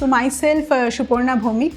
So myself, Suparna Bhowmik,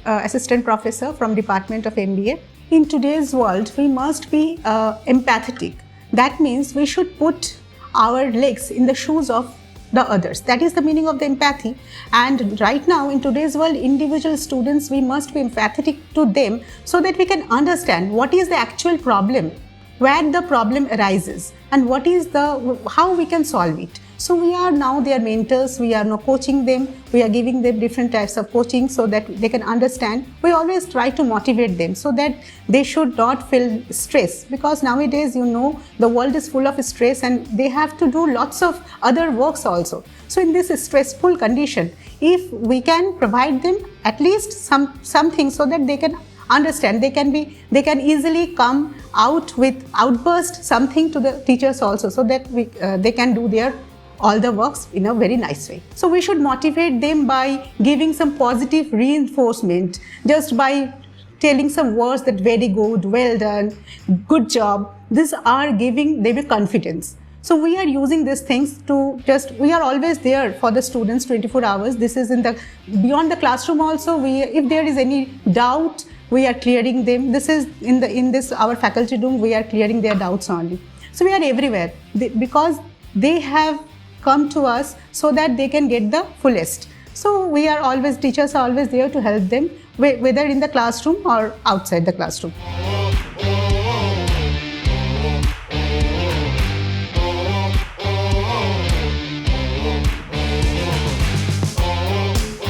Assistant Professor from Department of MBA. In today's world, we must be empathetic. That means we should put our legs in the shoes of the others. That is the meaning of the empathy. And right now, in today's world, individual students, we must be empathetic to them so that we can understand what is the actual problem, where the problem arises, and what is how we can solve it. So we are now their mentors, we are now coaching them, we are giving them different types of coaching so that they can understand. We always try to motivate them so that they should not feel stress, because nowadays, the world is full of stress and they have to do lots of other works also. So in this stressful condition, if we can provide them at least something so that they can understand, they can easily come out with outburst something to the teachers also, so that they can do all the works in a very nice way. So we should motivate them by giving some positive reinforcement, just by telling some words that very good, well done, good job. These are giving them a confidence. So we are using these things to we are always there for the students 24 hours. This is beyond the classroom also. If there is any doubt, we are clearing them. This is in this our faculty room, we are clearing their doubts only. So we are everywhere because they have come to us so that they can get the fullest. So teachers are always there to help them, whether in the classroom or outside the classroom.